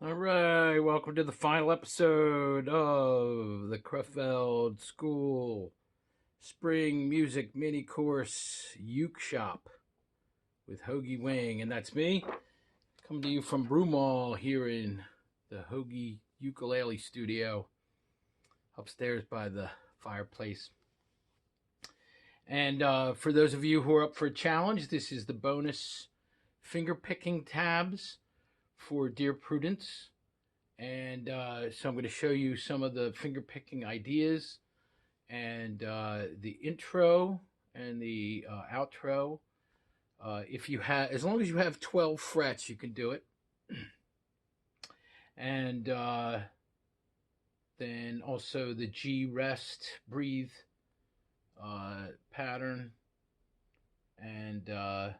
All right, welcome to the final episode of the Krefeld School Spring Music Mini Course Uke Shop with Hoagie Wing, and that's me coming to you from Broomall here in the Hoagie Ukulele Studio upstairs by the fireplace. And for those of you who are up for a challenge, this is the bonus finger picking tabs for Dear Prudence. And so I'm going to show you some of the finger picking ideas and the intro and the outro. If you have, as long as you have 12 frets, you can do it. And then also the G rest breathe pattern and the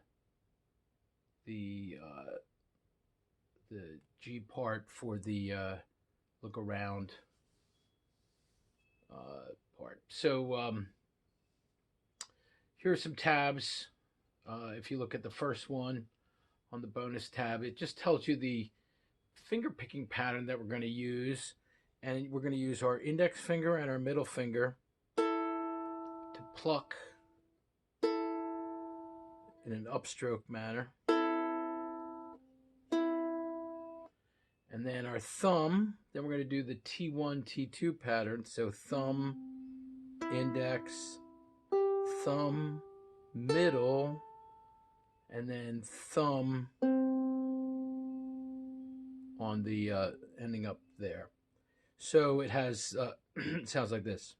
G part for the look around part. So here are some tabs. If you look at the first one on the bonus tab, it just tells you the finger picking pattern that we're going to use. And we're going to use our index finger and our middle finger to pluck in an upstroke manner. And then our thumb, then we're going to do the T1, T2 pattern. So thumb, index, thumb, middle, and then thumb on the ending up there. So it has, it sounds like this.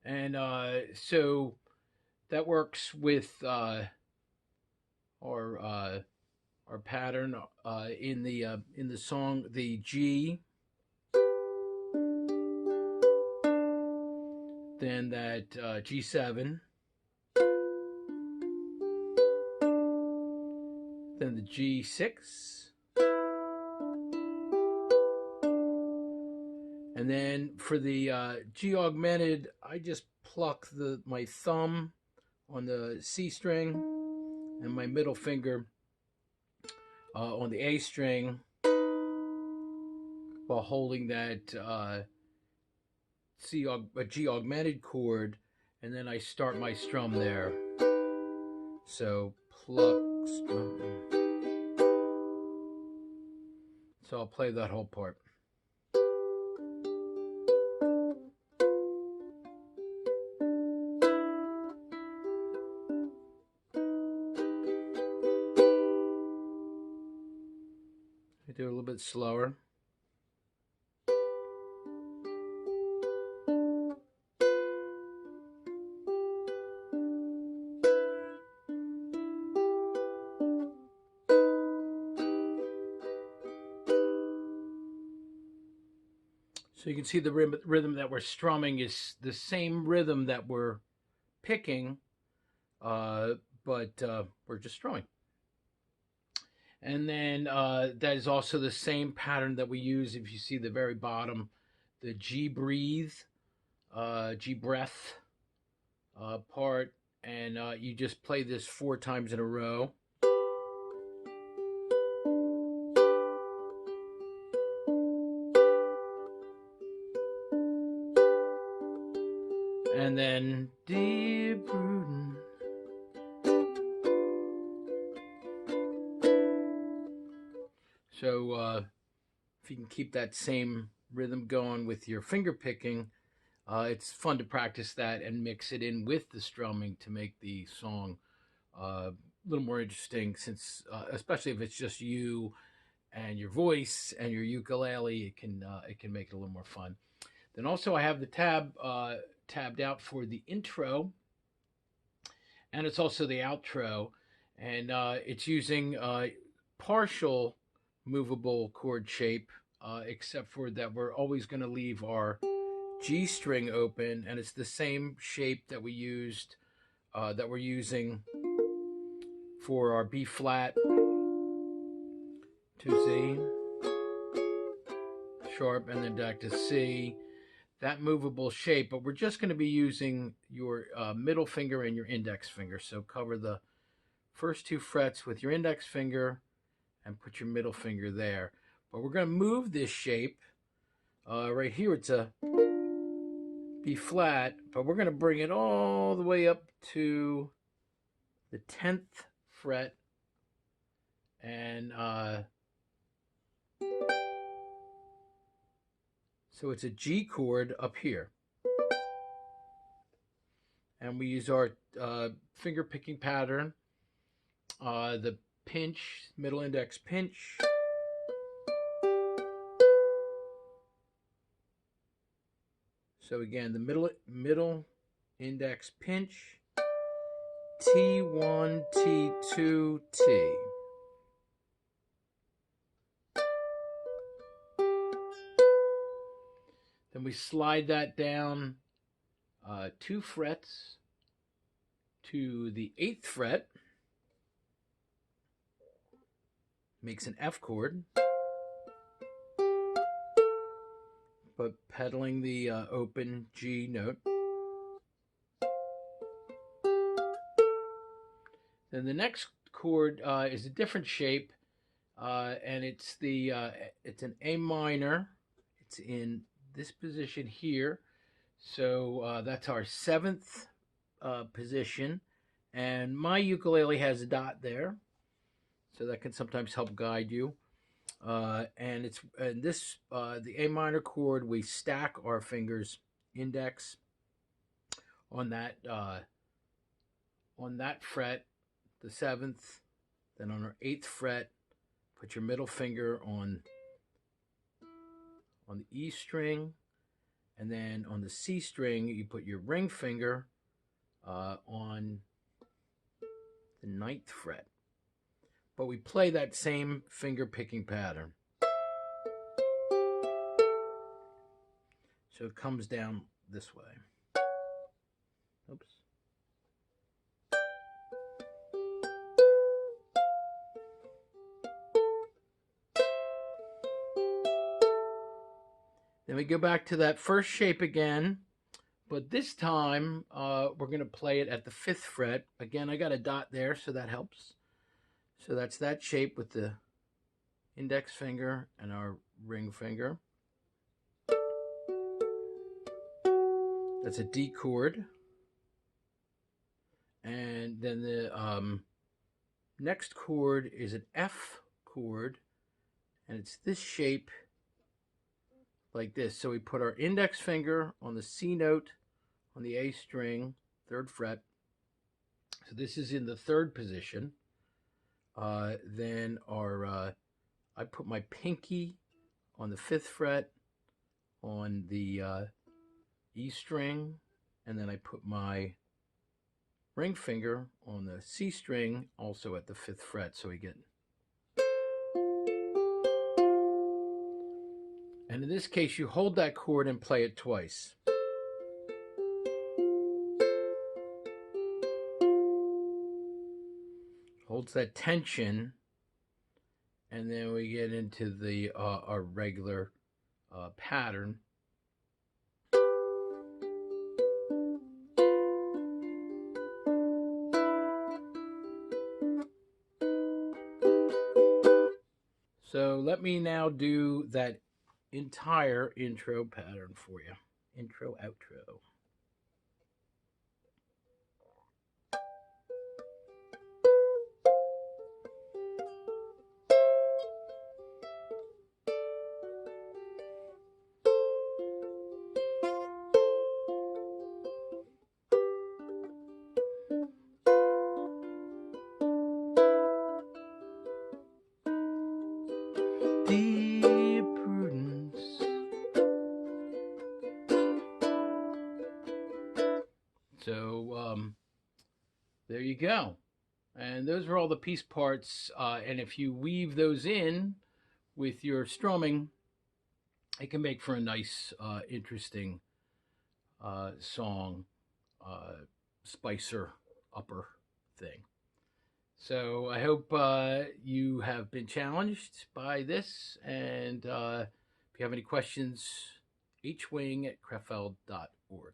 And so that works with our pattern in the song, the G, then that G7, then the G6, and then for the G augmented, I just pluck my thumb on the C string and my middle finger on the A string while holding that G augmented chord, and then I start my strum there. So pluck, strum. So I'll play that whole part. I do a little bit slower. So you can see the rhythm that we're strumming is the same rhythm that we're picking, but we're just strumming. And then that is also the same pattern that we use if you see the very bottom, the G breathe, G breath part, and you just play this 4 times in a row. And then Dear Prudence. So if you can keep that same rhythm going with your finger picking, it's fun to practice that and mix it in with the strumming to make the song a little more interesting, since especially if it's just you and your voice and your ukulele, it can make it a little more fun. Then also I have the tabbed out for the intro, and it's also the outro, and it's using partial movable chord shape, except for that we're always going to leave our G string open, and it's the same shape that we used that we're using for our B flat to C sharp and then back to C, that movable shape. But we're just going to be using your middle finger and your index finger, so cover the first 2 frets with your index finger and put your middle finger there. But we're going to move this shape. Right here it's a B flat, but we're going to bring it all the way up to the 10th fret, and so it's a G chord up here. And we use our finger picking pattern, the pinch, middle index pinch. So again, the middle index pinch, T1, T2, T. Then we slide that down 2 frets to the 8th fret, makes an F chord, but pedaling the open G note. Then the next chord is a different shape, and it's an A minor. It's in this position here, so that's our 7th position, and my ukulele has a dot there, so that can sometimes help guide you. And the A minor chord, we stack our fingers, index on that fret, the 7th. Then on our 8th fret, put your middle finger on the E string, and then on the C string, you put your ring finger on the 9th fret. But we play that same finger picking pattern. So it comes down this way. Oops. Then we go back to that first shape again, but this time we're going to play it at the 5th fret. Again, I got a dot there, so that helps. So that's that shape with the index finger and our ring finger. That's a D chord. And then the next chord is an F chord, and it's this shape like this. So we put our index finger on the C note on the A string, 3rd fret. So this is in the 3rd position. Then I put my pinky on the 5th fret on the E string, and then I put my ring finger on the C string, also at the 5th fret, so we get. And in this case, you hold that chord and play it twice. Holds that tension, and then we get into the our regular pattern. So let me now do that entire intro pattern for you. Intro, outro. Dear Prudence. So there you go. And those are all the piece parts. And if you weave those in with your strumming, it can make for a nice, interesting song, spicer upper thing. So I hope you have been challenged by this. And if you have any questions, hwing@crefeld.org.